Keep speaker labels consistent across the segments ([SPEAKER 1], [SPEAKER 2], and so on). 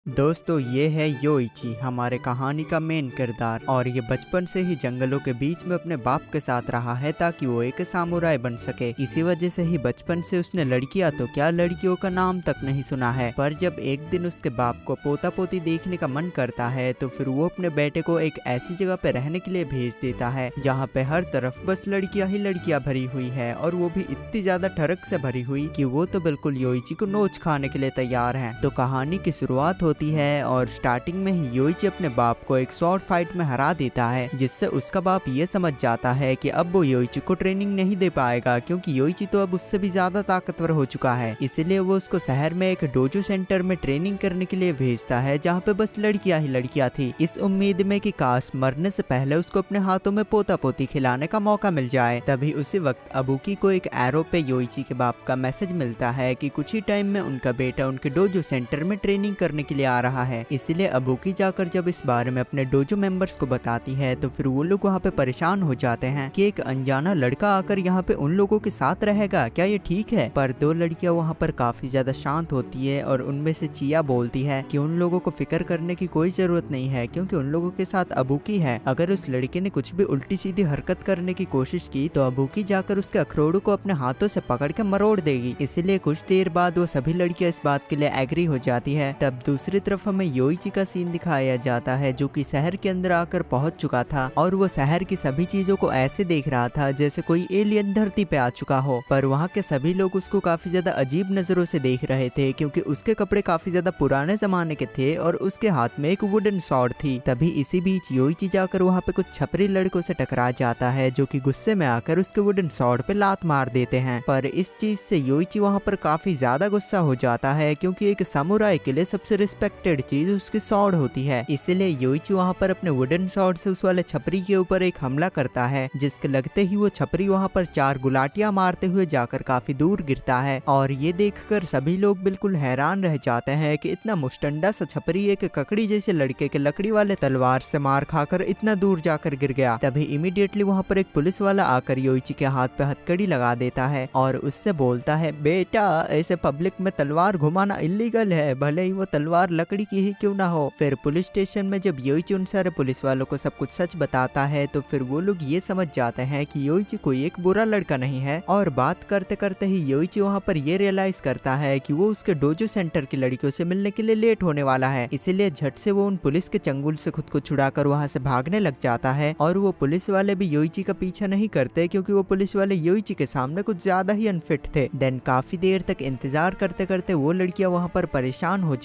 [SPEAKER 1] दोस्तों ये है योइची, हमारे कहानी का मेन किरदार। और ये बचपन से ही जंगलों के बीच में अपने बाप के साथ रहा है ताकि वो एक सामुराई बन सके। इसी वजह से ही बचपन से उसने लड़कियां तो क्या लड़कियों का नाम तक नहीं सुना है। पर जब एक दिन उसके बाप को पोता पोती देखने का मन करता है तो फिर वो अपने बेटे को एक ऐसी जगह पे रहने के लिए भेज देता है जहाँ पे हर तरफ बस लड़कियां ही लड़कियां भरी हुई है, और वो भी इतनी ज्यादा ठरक से भरी हुई कि वो तो बिल्कुल योइची को नोच खाने के लिए तैयार है। तो कहानी की शुरुआत होती है और स्टार्टिंग में ही योइची अपने बाप को एक शॉर्ट फाइट में हरा देता है, जिससे उसका बाप ये समझ जाता है कि अब वो योइची को ट्रेनिंग नहीं दे पाएगा, क्योंकि योइची तो अब उससे भी ज्यादा ताकतवर हो चुका है। इसीलिए वो उसको शहर में एक डोजो सेंटर में ट्रेनिंग करने के लिए भेजता है जहाँ पे बस लड़कियां ही लड़कियां थी, इस उम्मीद में कि काश मरने से पहले उसको अपने हाथों में पोता पोती खिलाने का मौका मिल जाए। तभी उसी वक्त अबुकी को एक एरो पे योइची के बाप का मैसेज मिलता है कि कुछ ही टाइम में उनका बेटा उनके डोजो सेंटर में ट्रेनिंग करने के लिए आ रहा है। इसलिए अबुकी जाकर जब इस बारे में अपने डोजो मेंबर्स को बताती है तो फिर वो लोग वहाँ पे परेशान हो जाते हैं कि एक अनजाना लड़का आकर यहाँ पे उन लोगों के साथ रहेगा, क्या ये ठीक है? पर दो लड़कियां वहाँ पर काफी ज्यादा शांत होती है और उनमें से चिया बोलती है कि उन लोगों को फिक्र करने की कोई जरूरत नहीं है, क्योंकि उन लोगों के साथ अबुकी है। अगर उस लड़के ने कुछ भी उल्टी सीधी हरकत करने की कोशिश की तो अबुकी जाकर उसके अखरोड़ों को अपने हाथों से पकड़ के मरोड़ देगी। इसीलिए कुछ देर बाद वो सभी लड़कियां इस बात के लिए एग्री हो जाती है। तब दूसरी तरफ हमें योइची का सीन दिखाया जाता है जो कि शहर के अंदर आकर पहुंच चुका था, और वो शहर की सभी चीजों को ऐसे देख रहा था जैसे कोई एलियन धरती पे आ चुका हो। पर वहाँ के सभी लोग उसको काफी ज्यादा अजीब नजरों से देख रहे थे, क्योंकि उसके कपड़े काफी ज्यादा पुराने जमाने के थे और उसके हाथ में एक वुडन स्वॉर्ड थी। तभी इसी बीच योइची जाकर वहाँ पे कुछ छपरी लड़कों से टकरा जाता है जो कि गुस्से में आकर उसके वुडन स्वॉर्ड पे लात मार देते हैं। पर इस चीज से योइची वहाँ पर काफी ज्यादा गुस्सा हो जाता है, क्योंकि एक समुराई के लिए सबसे रिस्पेक्टेड चीज उसकी स्वॉर्ड होती है। इसीलिए योइची वहाँ पर अपने वुडन स्वॉर्ड से उस वाले छपरी के ऊपर एक हमला करता है, जिसके लगते ही वो छपरी वहाँ पर 4 गुलाटियां मारते हुए जाकर काफी दूर गिरता है। और ये देखकर सभी लोग बिल्कुल हैरान रह जाते हैं कि इतना मुस्टंडा सा छपरी एक ककड़ी जैसे लड़के के लकड़ी वाले तलवार से मार खाकर इतना दूर जाकर गिर गया। तभी इमीडिएटली वहाँ पर एक पुलिस वाला आकर योइची के हाथ पे हथकड़ी लगा देता है और उससे बोलता है, बेटा ऐसे पब्लिक में तलवार घुमाना इलीगल है, भले ही वो तलवार लकड़ी की ही क्यों ना हो। फिर पुलिस स्टेशन में जब योइची उन सारे पुलिस वालों को सब कुछ सच बताता है तो फिर वो लोग ये समझ जाते हैं कि योइची कोई एक बुरा लड़का नहीं है। और बात करते करते ही योइची वहाँ पर ये रियलाइज करता है कि वो उसके डोजो सेंटर की लड़कियों से मिलने के लिए लेट होने वाला है। इसीलिए झट से वो उन पुलिस के चंगुल से खुद को छुड़ाकर वहाँ से भागने लग जाता है। और वो पुलिस वाले भी योइची का पीछा नहीं करते, क्योंकि वो पुलिस वाले योइची के सामने कुछ ज्यादा ही अनफिट थे। देन काफी देर तक इंतजार करते करते वो लड़कियां वहाँ पर परेशान हो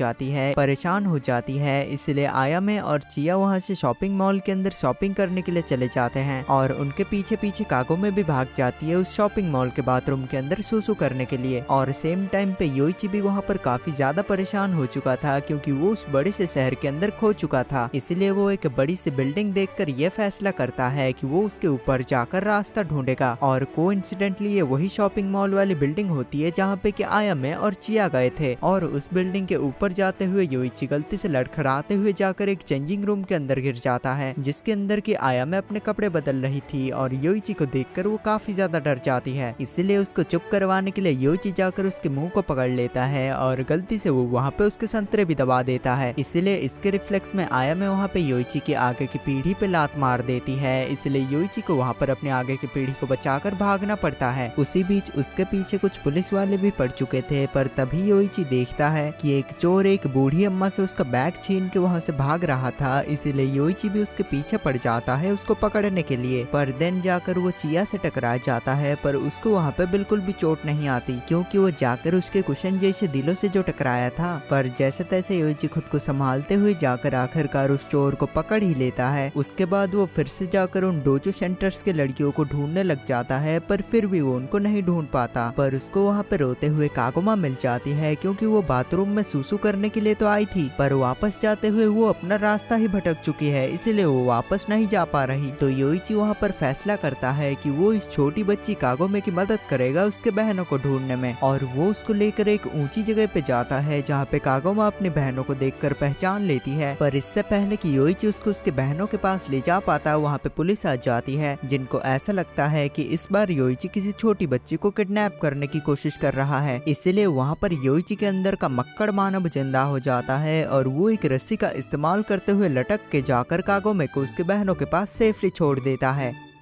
[SPEAKER 1] जाती है। इसलिए आयामे और चिया वहाँ से शॉपिंग मॉल के अंदर शॉपिंग करने के लिए चले जाते हैं, और उनके पीछे पीछे कागोमे भी भाग जाती है उस शॉपिंग मॉल के बाथरूम के अंदर सुसु करने के लिए। और सेम टाइम पे योइची भी वहाँ पर काफी ज्यादा परेशान हो चुका था, क्योंकि वो उस बड़े से शहर के अंदर खो चुका था। इसलिए वो एक बड़ी सी बिल्डिंग देखकर ये फैसला करता है कि वो उसके ऊपर जाकर रास्ता ढूंढेगा। और कोइंसिडेंटली ये वही शॉपिंग मॉल वाली बिल्डिंग होती है जहाँ पे कि आयामे और चिया गए थे। और उस बिल्डिंग के ऊपर जाते हुए योइची गलती से लड़खड़ाते हुए जाकर एक चेंजिंग रूम के अंदर गिर जाता है, जिसके अंदर की आयामे अपने कपड़े बदल रही थी। और योइची को देखकर वो काफी ज्यादा डर जाती है। इसलिए उसको चुप करवाने के लिए योइची जाकर उसके मुंह को पकड़ लेता है और गलती से वो वहाँ पे उसके संतरे भी दबा देता है। इसलिए इसके रिफ्लेक्स में आयामे वहाँ पे योइची के आगे की पीढ़ी पे लात मार देती है। इसलिए योइची को वहाँ पर अपने आगे की पीढ़ी को बचाकर भागना पड़ता है। उसी बीच उसके पीछे कुछ पुलिस वाले भी पड़ चुके थे, पर तभी योइची देखता है कि एक चोर एक बूढ़ी अम्मा से उसका बैग छीन के वहाँ से भाग रहा था। इसीलिए योइची भी उसके पीछे पड़ जाता है उसको पकड़ने के लिए। पर देन जाकर वो चिया से टकरा जाता है, पर उसको वहाँ पे बिल्कुल भी चोट नहीं आती, क्योंकि वो जाकर उसके कुशन जैसे दिलों से जो टकराया था। पर जैसे तैसे योइची खुद को संभालते हुए जाकर आखिरकार उस चोर को पकड़ ही लेता है। उसके बाद वो फिर से जाकर उन डोजो सेंटर्स के लड़कियों को ढूंढने लग जाता है, पर फिर भी वो उनको नहीं ढूंढ पाता। पर उसको वहाँ पे रोते हुए कागोमा मिल जाती है, क्योंकि वो बाथरूम में सुसु करने के लिए तो आई थी, पर वापस जाते हुए वो अपना रास्ता ही भटक चुकी है, इसलिए वो वापस नहीं जा पा रही। तो योइची वहाँ पर फैसला करता है कि वो इस छोटी बच्ची कागोमे की मदद करेगा उसके बहनों को ढूंढने में। और वो उसको लेकर एक ऊंची जगह पे जाता है जहाँ पे कागोमा अपनी बहनों को देखकर पहचान लेती है। पर इससे पहले कि योइची उसको उसके बहनों के पास ले जा पाता, वहाँ पे पुलिस आ जाती है, जिनको ऐसा लगता है कि इस बार योइची किसी छोटी बच्ची को किडनैप करने की कोशिश कर रहा है। इसलिए वहाँ पर योइची के अंदर का मक्कड़ मानव जिंदा हो जाता है और वो एक रस्सी का इस्तेमाल करते हुए लटक के जाकर कागोमे को उसके बहनों के पास सेफली छोड़ देता है।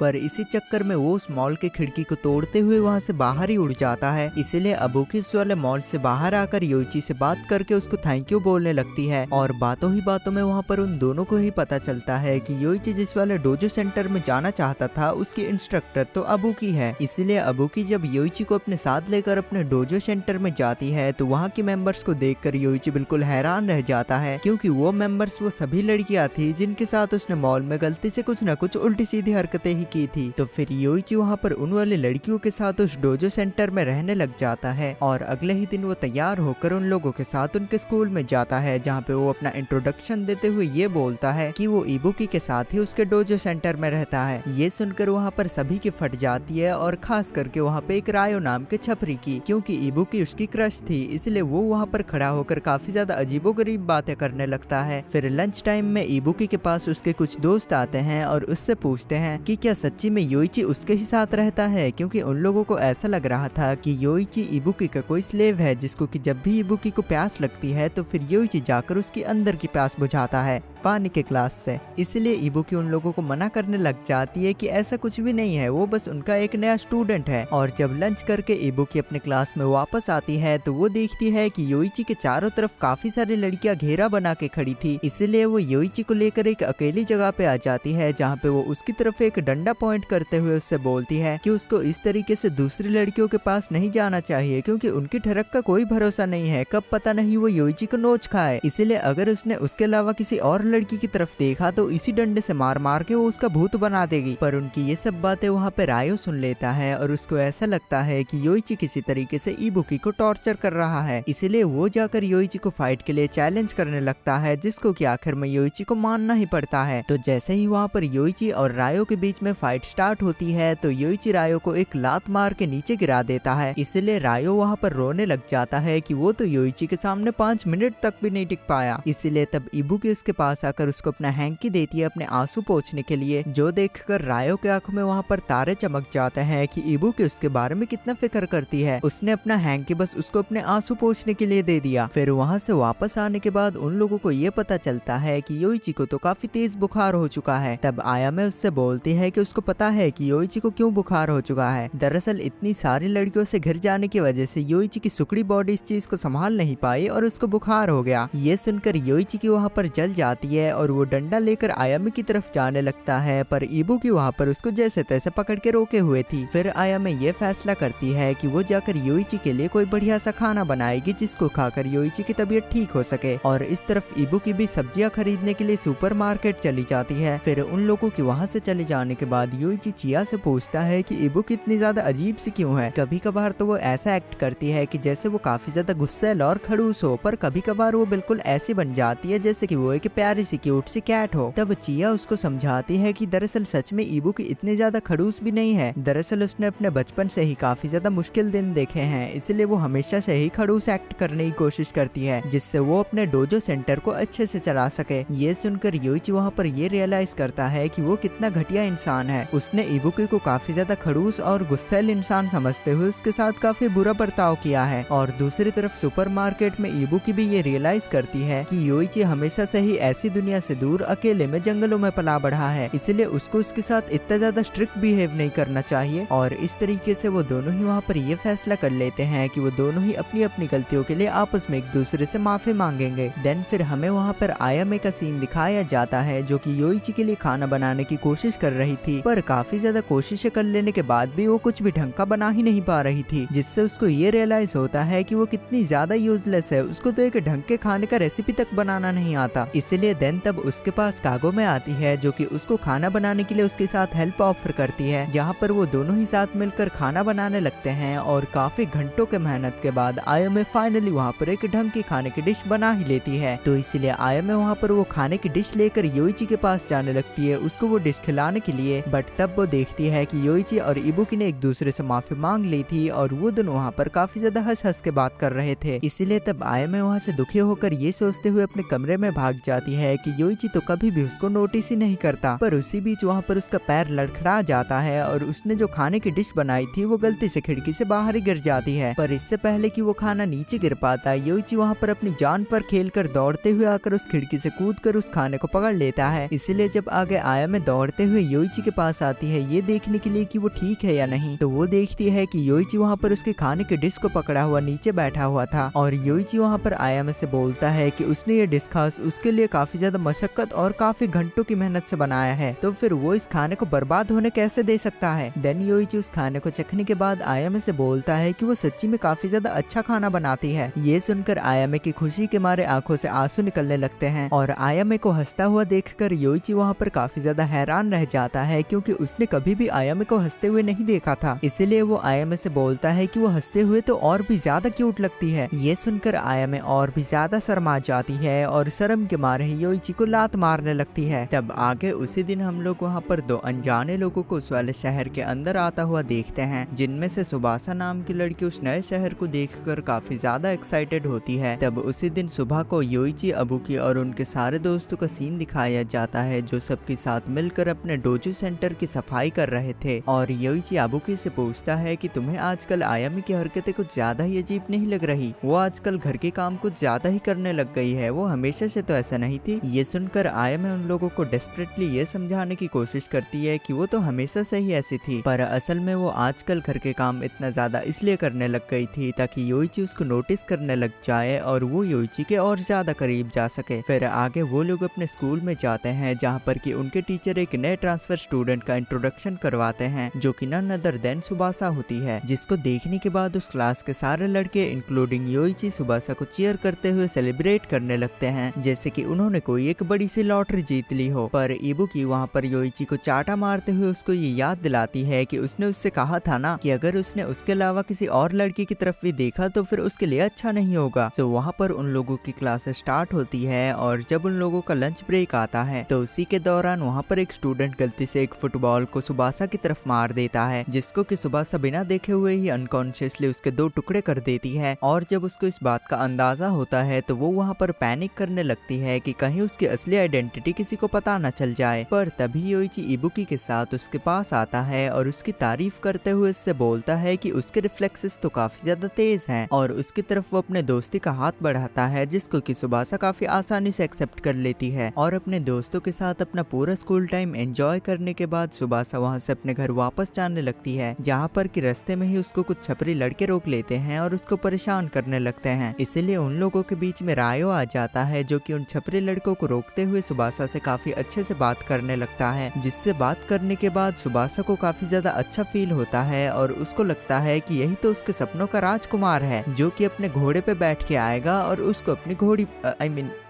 [SPEAKER 1] पर इसी चक्कर में वो उस मॉल के खिड़की को तोड़ते हुए वहाँ से बाहर ही उड़ जाता है। इसीलिए अबुकी उस वाले मॉल से बाहर आकर योइची से बात करके उसको थैंक यू बोलने लगती है और बातों ही बातों में वहाँ पर उन दोनों को ही पता चलता है कि योइची जिस वाले डोजो सेंटर में जाना चाहता था उसकी इंस्ट्रक्टर तो अबुकी है। इसीलिए अबुकी जब योइची को अपने साथ लेकर अपने डोजो सेंटर में जाती है तो वहाँ के मेंबर्स को देखकर योइची बिल्कुल हैरान रह जाता है, क्योंकि वो मेंबर्स वो सभी लड़कियां थी जिनके साथ उसने मॉल में गलती से कुछ न कुछ उल्टी सीधी हरकतें ही की थी। तो फिर योइची वहाँ पर उन वाली लड़कियों के साथ उस डोजो सेंटर में रहने लग जाता है और अगले ही दिन वो तैयार होकर उन लोगों के साथ उनके स्कूल में जाता है, जहाँ पे वो अपना इंट्रोडक्शन देते हुए ये बोलता है कि वो इबुकी के साथ ही उसके डोजो सेंटर में रहता है। ये सुनकर वहाँ पर सभी की फट जाती है और खास करके वहाँ पे एक रायो नाम के छपरी की, क्योंकि इबुकी उसकी क्रश थी, इसलिए वो वहाँ पर खड़ा होकर काफी ज्यादा अजीबोगरीब बातें करने लगता है। फिर लंच टाइम में इबुकी के पास उसके कुछ दोस्त आते हैं और उससे पूछते हैं कि क्या सच्ची में योइची उसके ही साथ रहता है, क्योंकि उन लोगों को ऐसा लग रहा था कि योइची इबुकी का कोई स्लेव है जिसको कि जब भी इबुकी को प्यास लगती है तो फिर योइची जाकर उसकी अंदर की प्यास बुझाता है पानी के ग्लास से। इसलिए इबुकी उन लोगों को मना करने लग जाती है कि ऐसा कुछ भी नहीं है, वो बस उनका एक नया स्टूडेंट है। और जब लंच करके इबुकी अपने क्लास में वापस आती है तो वो देखती है कि योइची के चारों तरफ काफी सारी लड़कियां घेरा बना के खड़ी थी। इसलिए वो योइची को लेकर एक अकेली जगह पे आ जाती है, जहाँ पे वो उसकी तरफ एक डंडा पॉइंट करते हुए उससे बोलती है कि उसको इस तरीके से दूसरी लड़कियों के पास नहीं जाना चाहिए, क्योंकि उनकी ठरक का कोई भरोसा नहीं है, कब पता नहीं वो योइची को नोच खाए। इसीलिए अगर उसने उसके अलावा किसी और लड़की की तरफ देखा तो इसी डंडे से मार मार के वो उसका भूत बना देगी। पर उनकी ये सब बातें वहाँ पे रायो सुन लेता है और उसको ऐसा लगता है कि योइची किसी तरीके से इबुकी को टॉर्चर कर रहा है। इसीलिए वो जाकर योइची को फाइट के लिए चैलेंज करने लगता है, जिसको कि आखिर में योइची को मानना ही पड़ता है। तो जैसे ही वहाँ पर योइची और रायो के बीच में फाइट स्टार्ट होती है तो योइची रायो को एक लात मार के नीचे गिरा देता है। इसलिए रायो वहाँ पर रोने लग जाता है कि वो तो योइची के सामने 5 मिनट तक भी नहीं टिक पाया। इसलिए तब इबुकी उसके पास आकर उसको अपना हैंकी देती है अपने आंसू पोंछने के लिए, जो देखकर रायो के आंखों में वहाँ पर तारे चमक जाते हैं कि इबुकी उसके बारे में कितना फिक्र करती है। उसने अपना हैंकी बस उसको अपने आंसू पोंछने के लिए दे दिया। फिर वहाँ से वापस आने के बाद उन लोगों को ये पता चलता है कि योइची को तो काफी तेज बुखार हो चुका है। तब आयामे उससे बोलती है कि उसको पता है कि योइची को क्यों बुखार हो चुका है। दरअसल इतनी सारी लड़कियों से घिर जाने की वजह से योइची की सुकड़ी बॉडी इस चीज को संभाल नहीं पाई और उसको बुखार हो गया। ये सुनकर योइची की वहाँ पर जल जाती है और वो डंडा लेकर आयामे की तरफ जाने लगता है, पर इबुकी वहाँ पर उसको जैसे तैसे पकड़ के रोके हुए थी। फिर आयामे ये फैसला करती है कि वो जाकर योइची के लिए कोई बढ़िया सा खाना बनाएगी जिसको खाकर योइची की तबीयत ठीक हो सके। और इस तरफ इबुकी भी सब्जियां खरीदने के लिए सुपरमार्केट चली जाती है। फिर उन लोगों की वहाँ से चले जाने के बाद योइची चिया से पूछता है कि इबुकी इतनी ज्यादा अजीब सी क्यों है। कभी कभार तो वो ऐसा एक्ट करती है कि जैसे वो काफी ज्यादा गुस्सैल और खड़ूस हो, पर कभी कभार वो बिल्कुल ऐसी बन जाती है जैसे कि वो एक प्यारी सी क्यूट सी कैट हो। तब चिया उसको समझाती है कि दरअसल सच में इबुकी इतनी ज्यादा खड़ूस भी नहीं है। दरअसल उसने अपने बचपन से ही काफी ज्यादा मुश्किल दिन देखे हैं, इसलिए वो हमेशा से ही खड़ूस एक्ट करने की कोशिश करती है, जिससे वो अपने डोजो सेंटर को अच्छे से चला सके। ये सुनकर योइची वहाँ पर ये रियलाइज करता है कि वो कितना घटिया इंसान है। उसने इबुकी को काफी ज्यादा खड़ूस और गुस्सैल इंसान समझते हुए उसके साथ काफी बुरा बर्ताव किया है। और दूसरी तरफ सुपरमार्केट में इबुकी भी ये रियलाइज करती है कि योइची हमेशा से ही ऐसी दुनिया से दूर अकेले में जंगलों में पला बढ़ा है, इसलिए उसको उसके साथ इतना ज्यादा स्ट्रिक्ट बिहेव नहीं करना चाहिए। और इस तरीके से वो दोनों ही वहाँ पर ये फैसला कर लेते हैं कि वो दोनों ही अपनी अपनी गलतियों के लिए आपस में एक दूसरे से माफी मांगेंगे। देन फिर हमें वहाँ पर आयामे का सीन दिखाया जाता है, जो कि योइची के लिए खाना बनाने की कोशिश कर रही थी, पर काफी ज्यादा कोशिशें कर लेने के बाद भी वो कुछ भी ढंग का बना ही नहीं पा रही थी, जिससे उसको ये रियलाइज होता है कि वो कितनी ज्यादा यूजलेस है। उसको तो एक ढंग के खाने का रेसिपी तक बनाना नहीं आता। इसलिए देन तब उसके पास कागोमे आती है, जो कि उसको खाना बनाने के लिए उसके साथ हेल्प ऑफर करती है, जहाँ पर वो दोनों ही साथ मिलकर खाना बनाने लगते हैं। और काफी घंटों के मेहनत के बाद आयामे फाइनली वहाँ पर एक ढंग की खाने की डिश बना ही लेती है। तो इसलिए आयामे वहाँ पर वो खाने की डिश लेकर योइची के पास जाने लगती है उसको वो डिश खिलाने के लिए। बट तब वो देखती है कि योइची और इबुकी ने एक दूसरे से माफी मांग ली थी और वो दोनों वहाँ पर काफी ज्यादा हंस हंस के बात कर रहे थे। इसीलिए तब आयामे वहाँ से दुखी होकर ये सोचते हुए अपने कमरे में भाग जाती है है कि योइची तो कभी भी उसको नोटिस ही नहीं करता। पर उसी बीच वहाँ पर उसका पैर लड़खड़ा जाता है और उसने जो खाने की डिश बनाई थी वो गलती से खिड़की से बाहर ही गिर जाती है। पर इससे पहले कि वो खाना नीचे गिर पाता है, योइची वहाँ पर अपनी जान पर खेलकर दौड़ते हुए आकर उस खिड़की से कूदकर उस खाने को पकड़ लेता है। इसीलिए जब आगे आया में दौड़ते हुए योइची के पास आती है ये देखने के लिए कि वो ठीक है या नहीं, तो वो देखती है कि योइची वहाँ पर उसके खाने के डिश को पकड़ा हुआ नीचे बैठा हुआ था। और योइची वहाँ पर आया में से बोलता है कि उसने ये डिश खास उसके लिए काफी ज्यादा मशक्कत और काफी घंटों की मेहनत से बनाया है, तो फिर वो इस खाने को बर्बाद होने कैसे दे सकता है। देन योइची उस खाने को चखने के बाद आयामे से बोलता है कि वो सच्ची में काफी ज्यादा अच्छा खाना बनाती है। ये सुनकर आयामे की खुशी के मारे आंखों से आंसू निकलने लगते हैं और आयामे को हंसता हुआ देखकर योइची वहाँ पर काफी ज्यादा हैरान रह जाता है, क्योंकि उसने कभी भी आयामे को हंसते हुए नहीं देखा था। इसीलिए वो आयामे से बोलता है कि वो हंसते हुए तो और भी ज्यादा क्यूट लगती है। ये सुनकर आयामे और भी ज्यादा शर्मा जाती है और शर्म के मारे योइची को लात मारने लगती है। तब आगे उसी दिन हम लोग वहाँ पर दो अनजाने लोगों को उस वाले शहर के अंदर आता हुआ देखते हैं, जिनमें से सुबासा नाम की लड़की उस नए शहर को देखकर काफी ज्यादा एक्साइटेड होती है। तब उसी दिन सुबह को योइची, अबुकी और उनके सारे दोस्तों का सीन दिखाया जाता है, जो सबके साथ मिलकर अपने डोजो सेंटर की सफाई कर रहे थे। और योइची अबुकी से पूछता है कि तुम्हें आजकल आयामी की हरकतें कुछ ज्यादा ही अजीब नहीं लग रही? वो आजकल घर के काम कुछ ज्यादा ही करने लग गई है, वो हमेशा से तो ऐसा नहीं थी। ये सुनकर आयामी उन लोगों को डेस्परेटली ये समझाने की कोशिश करती है कि वो तो हमेशा से ही ऐसी थी, पर असल में वो आजकल घर के काम इतना ज्यादा इसलिए करने लग गई थी ताकि योइची उसको नोटिस करने लग जाए और वो योइची के और ज्यादा करीब जा सके। फिर आगे वो लोग अपने स्कूल में जाते हैं, जहाँ पर कि उनके टीचर एक नए ट्रांसफर स्टूडेंट का इंट्रोडक्शन करवाते हैं, जो कि नन अदर देन सुबासा होती है, जिसको देखने के बाद उस क्लास के सारे लड़के इंक्लूडिंग योइची सुबासा को चीयर करते हुए सेलिब्रेट करने लगते हैं, जैसे कि उन्होंने कोई एक बड़ी सी लॉटरी जीत ली हो। पर इबुकी वहाँ पर योइची को चाटा मारते हुए उसको ये याद दिलाती है कि उसने उससे कहा था ना कि अगर उसने उसके अलावा किसी और लड़की की तरफ भी देखा तो फिर उसके लिए अच्छा नहीं होगा। तो वहाँ पर उन लोगों की क्लास स्टार्ट होती है और जब उन लोगों का लंच ब्रेक आता है तो उसी के दौरान वहाँ पर एक स्टूडेंट गलती से एक फुटबॉल को सुबासा की तरफ मार देता है, जिसको कि सुबासा बिना देखे हुए ही अनकॉन्शियसली उसके 2 टुकड़े कर देती है। और जब उसको इस बात का अंदाजा होता है तो वो वहाँ पर पैनिक करने लगती है कि कहीं उसकी असली आइडेंटिटी किसी को पता न चल जाए। पर तभी योइची इबुकी के साथ उसके पास आता है और उसकी तारीफ करते हुए उससे बोलता है कि उसके रिफ्लेक्सेस तो काफी ज्यादा तेज हैं, और उसकी तरफ वो अपने दोस्ती का हाथ बढ़ाता है, जिसको कि सुबासा काफी आसानी से एक्सेप्ट कर लेती है। और अपने दोस्तों के साथ अपना पूरा स्कूल टाइम एंजॉय करने के बाद सुबासा वहाँ से अपने घर वापस जाने लगती है, जहाँ पर कि रास्ते में ही उसको कुछ छपरी लड़के रोक लेते हैं और उसको परेशान करने लगते हैं। इसीलिए उन लोगों के बीच में रायो आ जाता है, जो कि उन छपरी लड़कों को रोकते हुए सुबासा से काफी अच्छे से बात करने लगता है, जिससे बात करने के बाद सुबासा को काफी ज्यादा अच्छा फील होता है और उसको लगता है कि यही तो उसके सपनों का राजकुमार है, जो कि अपने घोड़े पे बैठ के आएगा और उसको अपनी घोड़ी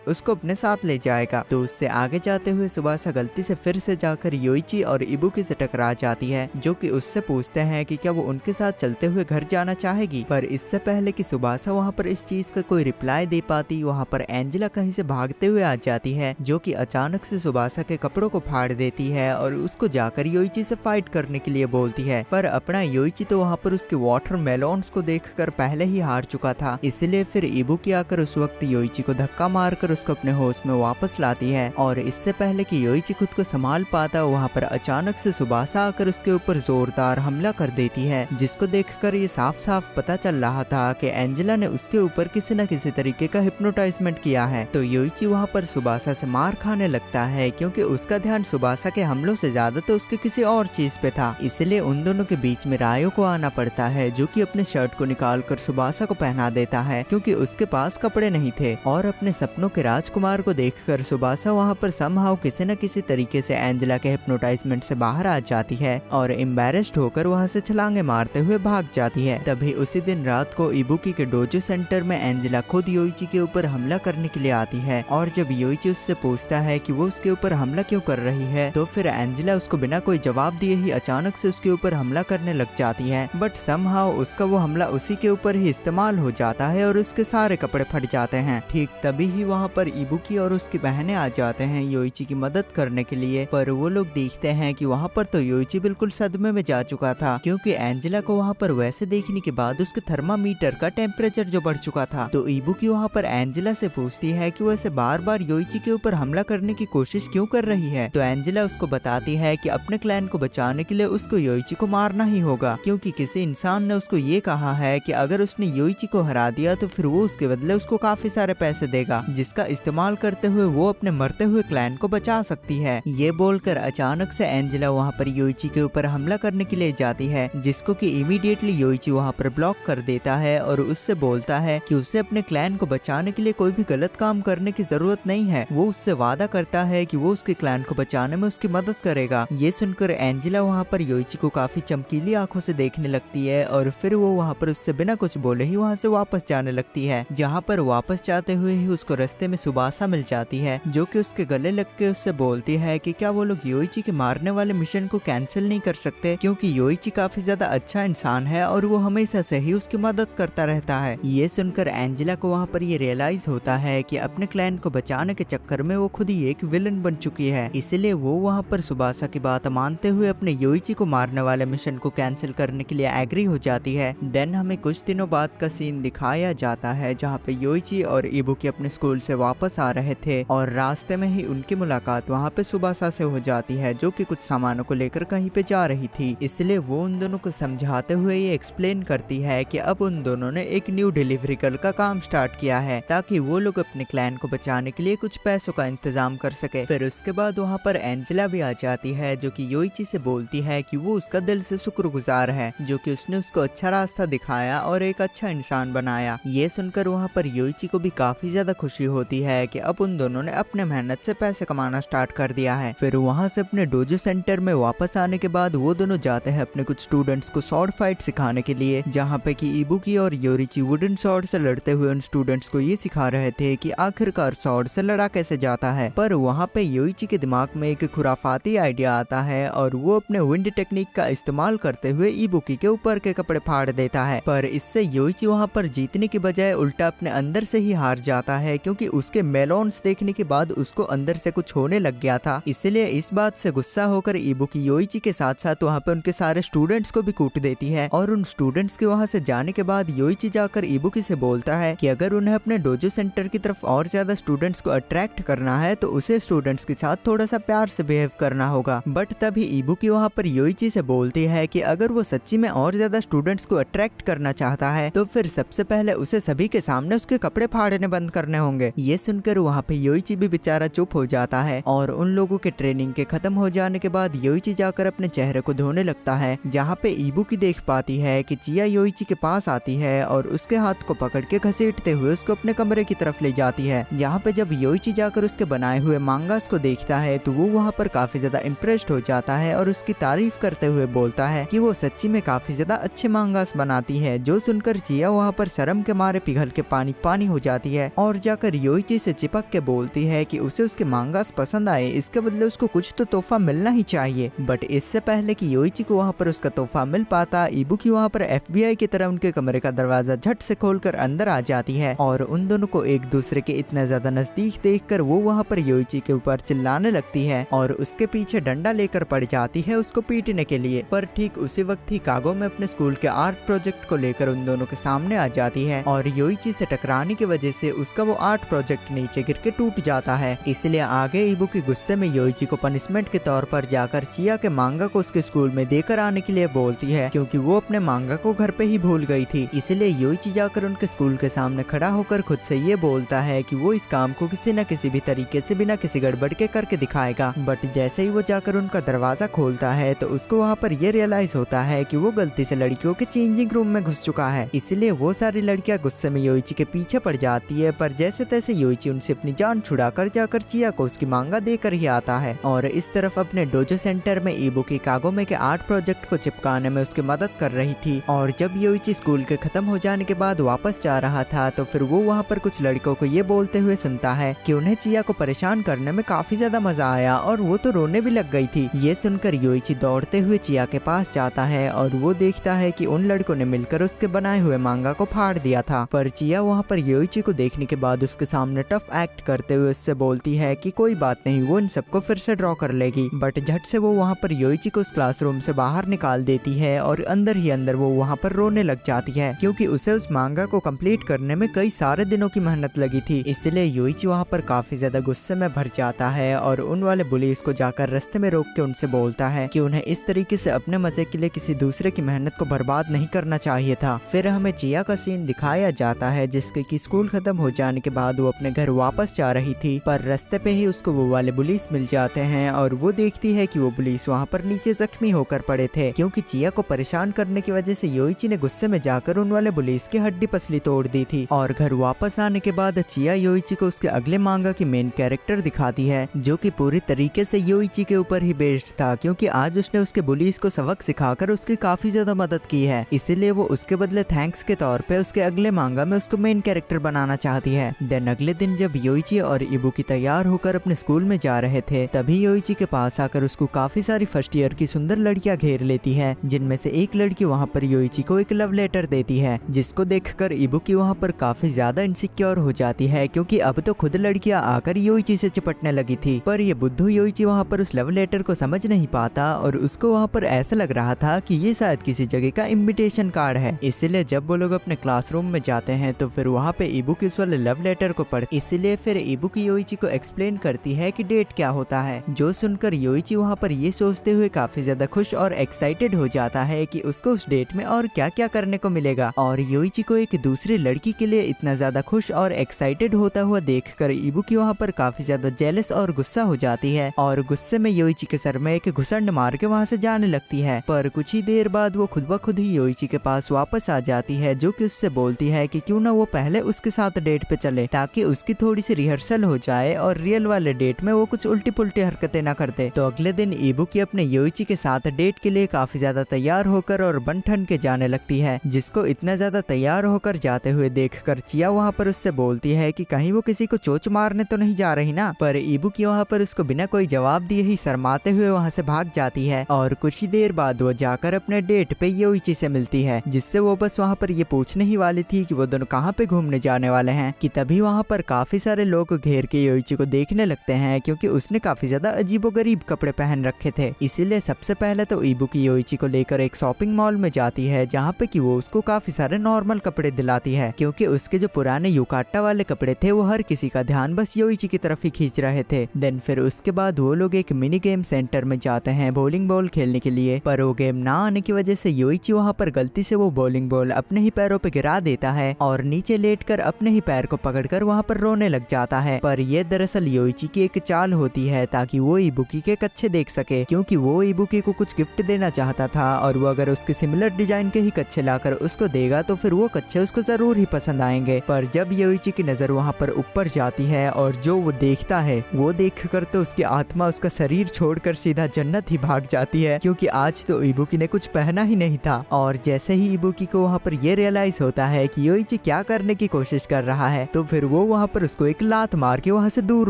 [SPEAKER 1] उसको अपने साथ ले जाएगा। तो उससे आगे जाते हुए सुबासा गलती से फिर से जाकर योइची और इबुकी से टकरा जाती है, जो कि उससे पूछते हैं कि क्या वो उनके साथ चलते हुए घर जाना चाहेगी। पर इससे पहले कि सुबासा वहाँ पर इस चीज का कोई रिप्लाई दे पाती, वहाँ पर एंजेला कहीं से भागते हुए आ जाती है, जो कि अचानक से सुबासा के कपड़ों को फाड़ देती है और उसको जाकर योइची से फाइट करने के लिए बोलती है। पर अपना योइची तो वहाँ पर उसके वाटर मेलोन्स को देखकर पहले ही हार चुका था, इसलिए फिर इबुकी आकर उस वक्त योइची को धक्का मारकर उसको अपने होश में वापस लाती है। और इससे पहले कि योइची खुद को संभाल पाता, वहाँ पर अचानक से सुबासा आकर उसके ऊपर जोरदार हमला कर देती है, जिसको देखकर ये साफ साफ पता चल रहा था कि एंजेला ने उसके ऊपर किसी न किसी तरीके का हिप्नोटाइजमेंट किया है। तो योइची वहाँ पर सुबासा से मार खाने लगता है, क्योंकि उसका ध्यान सुबासा के हमलों से ज्यादा तो उसके किसी और चीज पे था। इसलिए उन दोनों के बीच में रायो को आना पड़ता है, जो कि अपने शर्ट को निकाल कर सुबासा को पहना देता है, क्योंकि उसके पास कपड़े नहीं थे। और अपने सपनों के राजकुमार को देखकर सुबासा वहाँ पर समहाउ किसी न किसी तरीके से एंजेला के हिप्नोटाइजमेंट से बाहर आ जाती है और एम्बैरेस्ड होकर वहाँ से छलांगे मारते हुए भाग जाती है। तभी उसी दिन रात को इबुकी के डोजो सेंटर में एंजेला खुद योइची के ऊपर हमला करने के लिए आती है, और जब योइची उससे पूछता है कि वो उसके ऊपर हमला क्यों कर रही है, तो फिर एंजेला उसको बिना कोई जवाब दिए ही अचानक से उसके ऊपर हमला करने लग जाती है। बट समहाउ उसका वो हमला उसी के ऊपर ही इस्तेमाल हो जाता है और उसके सारे कपड़े फट जाते हैं। ठीक तभी ही वहाँ पर इबुकी और उसकी बहनें आ जाते हैं योइची की मदद करने के लिए। पर वो लोग देखते हैं कि वहाँ पर तो योइची बिल्कुल सदमे में जा चुका था, क्योंकि एंजेला को वहाँ पर वैसे देखने के बाद उसके थर्मामीटर का टेम्परेचर जो बढ़ चुका था। तो इबुकी वहाँ पर एंजेला से पूछती है कि वो ऐसे बार बार योइची के ऊपर हमला करने की कोशिश क्यों कर रही है। तो एंजेला उसको बताती है कि अपने क्लैन को बचाने के लिए उसको योइची को मारना ही होगा, क्योंकि किसी इंसान ने उसको ये कहा है कि अगर उसने योइची को हरा दिया तो फिर वो उसके बदले उसको काफी सारे पैसे देगा, जिसका इस्तेमाल करते हुए वो अपने मरते हुए क्लैन को बचा सकती है। ये बोलकर अचानक से एंजेला वहाँ पर योइची के ऊपर हमला करने के लिए जाती है, जिसको कि इमीडिएटली योइची वहाँ पर ब्लॉक कर देता है और उससे बोलता है कि उसे अपने क्लैन को बचाने के लिए कोई भी गलत काम करने की जरूरत नहीं है। वो उससे वादा करता है कि वो उसके क्लैन को बचाने में उसकी मदद करेगा। ये सुनकर एंजेला वहाँ पर योइची को काफी चमकीली आंखों से देखने लगती है और फिर वो वहाँ पर उससे बिना कुछ बोले ही वहाँ से वापस जाने लगती है। जहाँ पर वापस जाते हुए ही उसको रास्ते में सुबासा मिल जाती है, जो कि उसके गले लग के उससे बोलती है कि क्या वो लोग योइची के मारने वाले मिशन को कैंसिल नहीं कर सकते, क्योंकि योइची काफी ज्यादा अच्छा इंसान है और वो हमेशा से ही उसकी मदद करता रहता है। ये सुनकर एंजेला को वहाँ पर ये रियलाइज होता है कि अपने क्लैन को बचाने के चक्कर में वो खुद ही एक विलन बन चुकी है, इसलिए वो वहाँ पर सुबासा की बात मानते हुए अपने योइची को मारने वाले मिशन को कैंसिल करने के लिए एग्री हो जाती है। देन हमें कुछ दिनों बाद का सीन दिखाया जाता है, जहाँ पे योइची और इबुकी अपने स्कूल से वापस आ रहे थे और रास्ते में ही उनकी मुलाकात वहाँ पे सुबासा से हो जाती है, जो कि कुछ सामानों को लेकर कहीं पे जा रही थी। इसलिए वो उन दोनों को समझाते हुए ये एक्सप्लेन करती है कि अब उन दोनों ने एक न्यू डिलीवरी गर्ल का काम स्टार्ट किया है, ताकि वो लोग अपने क्लैन को बचाने के लिए कुछ पैसों का इंतजाम कर सके। फिर उसके बाद वहाँ पर एंजेला भी आ जाती है, जो कि योइची से बोलती है कि वो उसका दिल से शुक्रगुजार है, जो कि उसने उसको अच्छा रास्ता दिखाया और एक अच्छा इंसान बनाया। ये सुनकर वहाँ पर योइची को भी काफी ज्यादा खुशी होती है कि अब उन दोनों ने अपने मेहनत से पैसे कमाना स्टार्ट कर दिया है। फिर वहाँ से अपने डोजो सेंटर में वापस आने के बाद वो दोनों जाते हैं अपने कुछ स्टूडेंट्स को स्वॉर्ड फाइट सिखाने के लिए, जहाँ पे कि इबुकी और योरिची वुडन स्वॉर्ड से लड़ते हुए उन स्टूडेंट्स को ये सिखा रहे थे कि आखिरकार स्वॉर्ड से लड़ा कैसे जाता है। पर वहाँ पे योइची के दिमाग में एक खुराफाती आइडिया आता है और वो अपने विंड टेक्निक का इस्तेमाल करते हुए इबुकी के ऊपर के कपड़े फाड़ देता है। पर इससे योइची वहाँ पर जीतने की बजाय उल्टा अपने अंदर से ही हार जाता है, क्योंकि उसके मेलोन्स देखने के बाद उसको अंदर से कुछ होने लग गया था। इसलिए इस बात से गुस्सा होकर इबुकी योइची के साथ साथ वहाँ पे उनके सारे स्टूडेंट्स को भी कूट देती है। और उन स्टूडेंट्स के वहाँ से जाने के बाद योइची जाकर इबुकी से बोलता है कि अगर उन्हें अपने डोजो सेंटर की तरफ और ज्यादा स्टूडेंट्स को अट्रैक्ट करना है तो उसे स्टूडेंट्स के साथ थोड़ा सा प्यार से बिहेव करना होगा। बट तभी इबुकी वहाँ पर योइची से बोलती है कि अगर वो सच्ची में और ज्यादा स्टूडेंट्स को अट्रैक्ट करना चाहता है तो फिर सबसे पहले उसे सभी के सामने उसके कपड़े फाड़ने बंद करने होंगे। ये सुनकर वहाँ पे योइची भी बेचारा चुप हो जाता है और उन लोगों के ट्रेनिंग के खत्म हो जाने के बाद योइची जाकर अपने चेहरे को धोने लगता है, जहाँ पे इबुकी देख पाती है कि चिया योइची के पास आती है और उसके हाथ को पकड़ के घसीटते हुए उसको अपने कमरे की तरफ ले जाती है। जहाँ पे जब योइची जाकर उसके बनाए हुए मांगास को देखता है तो वो वहाँ पर काफी ज्यादा इम्प्रेस्ड हो जाता है और उसकी तारीफ करते हुए बोलता है कि वो सच्ची में काफी ज्यादा अच्छे मांगास बनाती है। जो सुनकर चिया वहाँ पर शर्म के मारे पिघल के पानी पानी हो जाती है और जाकर योइची से चिपक के बोलती है कि उसे उसके मांगास पसंद आए, इसके बदले उसको कुछ तो तोहफा मिलना ही चाहिए। बट इससे पहले कि योइची को वहाँ पर उसका तोहफा मिल पाता, इबुकी वहाँ पर FBI की तरह उनके कमरे का दरवाजा झट से खोलकर अंदर आ जाती है और उन दोनों को एक दूसरे के इतना ज्यादा नजदीक देखकर वो वहाँ पर योइची के ऊपर चिल्लाने लगती है और उसके पीछे डंडा लेकर पड़ जाती है उसको पीटने के लिए। पर ठीक उसी वक्त ही कागो में अपने स्कूल के आर्ट प्रोजेक्ट को लेकर उन दोनों के सामने आ जाती है और योइची से टकराने की वजह से उसका वो आर्ट प्रोजेक्ट नीचे गिर के टूट जाता है। इसलिए आगे इबुकी गुस्से में योइची को पनिशमेंट के तौर पर जाकर चिया के मांगा को उसके स्कूल में देकर आने के लिए बोलती है, क्योंकि वो अपने मांगा को घर पे ही भूल गई थी। इसलिए योइची जाकर उनके स्कूल के सामने खड़ा होकर खुद से ये बोलता है कि वो इस काम को किसी न किसी भी तरीके से बिना किसी गड़बड़ के करके दिखाएगा। बट जैसे ही वो जाकर उनका दरवाजा खोलता है तो उसको वहाँ पर ये रियलाइज होता है कि वो गलती से लड़कियों के चेंजिंग रूम में घुस चुका है। इसलिए वो सारी लड़कियां गुस्से में योइची के पीछे पड़ जाती है, पर जैसे तैसे योइची उनसे अपनी जान छुड़ाकर जाकर चिया को उसकी मांगा देकर ही आता है। और इस तरफ अपने डोजो सेंटर में इबुकी कागोमे के आर्ट प्रोजेक्ट को चिपकाने में उसकी मदद कर रही थी। और जब योइची स्कूल के खत्म हो जाने के बाद वापस जा रहा था तो फिर वो वहाँ पर कुछ लड़कों को ये बोलते हुए सुनता है कि उन्हें चिया को परेशान करने में काफी ज्यादा मजा आया और वो तो रोने भी लग गई थी। ये सुनकर योइची दौड़ते हुए चिया के पास जाता है और वो देखता है कि उन लड़कों ने मिलकर उसके बनाए हुए मांगा को फाड़ दिया था। पर चिया वहाँ पर योइची को देखने के बाद उसके सामने टफ एक्ट करते हुए उससे बोलती है कि कोई बात नहीं, वो इन सबको फिर से ड्रॉ कर लेगी। बट झट से वो वहाँ पर योइची को उस क्लासरूम से बाहर निकाल देती है और अंदर ही अंदर वो वहाँ पर रोने लग जाती है, क्योंकि उसे उस मांगा को कंप्लीट करने में कई सारे दिनों की मेहनत लगी थी। इसलिए योइची वहाँ पर काफी ज्यादा गुस्से में भर जाता है और उन वाले बुलीज को जाकर रास्ते में रोक के उनसे बोलता है कि उन्हें इस तरीके से अपने मजे के लिए किसी दूसरे की मेहनत को बर्बाद नहीं करना चाहिए था। फिर हमें चिया का सीन दिखाया जाता है जिसके कि स्कूल खत्म हो जाने के बाद वो अपने घर वापस जा रही थी, पर रास्ते पे ही उसको वो वाले पुलिस मिल जाते हैं और वो देखती है कि वो पुलिस वहाँ पर नीचे जख्मी होकर पड़े थे, क्योंकि चिया को परेशान करने की वजह से योइची ने गुस्से में जाकर उन वाले पुलिस की हड्डी पसली तोड़ दी थी। और घर वापस आने के बाद चिया योइची को उसके अगले मांगा की मेन कैरेक्टर दिखाती है, जो कि पूरी तरीके से योइची के ऊपर ही बेस्ड था, क्योंकि आज उसने उसके पुलिस को सबक सिखाकर उसकी काफी ज्यादा मदद की है। इसीलिए वो उसके बदले थैंक्स के तौर पे उसके अगले मांगा में उसको मेन कैरेक्टर बनाना चाहती है। देन अगले दिन जब योइची और इबुकी तैयार होकर अपने स्कूल में जा रहे थे, तभी योइची के पास आकर उसको काफी सारी फर्स्ट ईयर की सुंदर लड़कियां घेर लेती है, जिनमें से एक लड़की वहाँ पर योइची को एक लव लेटर देती है, जिसको देखकर इबुकी वहाँ पर काफी ज्यादा इनसिक्योर हो जाती है, क्योंकि अब तो खुद लड़कियां आकर योइची से चिपटने लगी थी। पर ये बुद्धू योइची वहाँ पर उस लव लेटर को समझ नहीं पाता और उसको वहाँ पर ऐसा लग रहा था कि ये शायद किसी जगह का इनविटेशन कार्ड है। इसलिए जब वो लोग अपने क्लासरूम में जाते हैं तो फिर वहाँ पे इबुकी उस वाले लव लेटर को पढ़, इसलिए फिर इबुकी योइची को एक्सप्लेन करती है कि डेट क्या होता है, जो सुनकर योइची वहाँ पर ये सोचते हुए काफी ज्यादा खुश और एक्साइटेड हो जाता है कि उसको उस डेट में और क्या क्या करने को मिलेगा। और योइची को एक दूसरी लड़की के लिए इतना ज्यादा खुश और एक्साइटेड होता हुआ देखकर इबुकी वहाँ पर काफी ज्यादा जेलस और गुस्सा हो जाती है और गुस्से में योइची के सर में एक घुसंड मार के वहाँ से जाने लगती है। पर कुछ ही देर बाद वो खुद ब खुद ही योइची के पास वापस आ जाती है, जो कि उससे बोलती है कि क्यों ना वो पहले उसके साथ डेट पे चले, ताकि उसकी थोड़ी सी रिहर्सल हो जाए और रियल वाले डेट में वो कुछ उल्टी पुल्टी हरकतें ना करते। तो अगले दिन इबुकी अपने योइची के साथ डेट के लिए काफी ज्यादा तैयार होकर और बन ठन के जाने लगती है, जिसको इतना ज्यादा तैयार होकर जाते हुए देखकर चिया वहाँ पर उससे बोलती है कि कहीं वो किसी को चोच मारने तो नहीं जा रही ना। पर इबुकी वहाँ पर उसको बिना कोई जवाब दिए ही शर्माते हुए वहाँ से भाग जाती है और कुछ ही देर बाद वो जाकर अपने डेट पे योइची से मिलती है, जिससे वो बस वहाँ पर ये पूछने ही वाली थी कि वो दोनों कहाँ पे घूमने जाने वाले हैं, कि तभी वहाँ पर काफी सारे लोग घेर के योइची को देखने लगते हैं, क्योंकि उसने काफी ज्यादा अजीबोगरीब कपड़े पहन रखे थे। इसीलिए सबसे पहले तो इबुकी योइची को लेकर एक शॉपिंग मॉल में जाती है, जहाँ पे कि वो उसको काफी सारे नॉर्मल कपड़े दिलाती है, क्योंकि उसके जो पुराने युकाटा वाले कपड़े थे वो हर किसी का ध्यान बस योइची की तरफ ही खींच रहे थे। देन फिर उसके बाद वो लोग एक मिनी गेम सेंटर में जाते हैं बॉलिंग बॉल खेलने के लिए, पर वो गेम ना आने की वजह से योइची वहाँ पर गलती से वो बॉलिंग बॉल अपने ही पैरों पे गिरा देता है और नीचे लेटकर अपने ही पैर को पकड़कर वहाँ पर रोने लग जाता है। पर ये दरअसल योइची की एक चाल होती है ताकि वो इबुकी के कच्छे देख सके, क्योंकि वो इबुकी को कुछ गिफ्ट देना चाहता था और वो अगर उसके सिमिलर डिजाइन के ही कच्छे लाकर उसको देगा तो फिर वो कच्छे उसको जरूर ही पसंद आएंगे। पर जब योइची की नजर वहाँ पर ऊपर जाती है और जो वो देखता है वो देखकर तो उसकी आत्मा उसका शरीर छोड़कर सीधा जन्नत ही भाग जाती है, क्योंकि आज तो इबुकी ने कुछ पहना ही नहीं था। और जैसे ही इबुकी को वहाँ पर ये रियलाइज होता है कि योइची क्या करने की कोशिश कर रहा है, तो फिर वो वहाँ पर उसको एक लात मार के वहाँ से दूर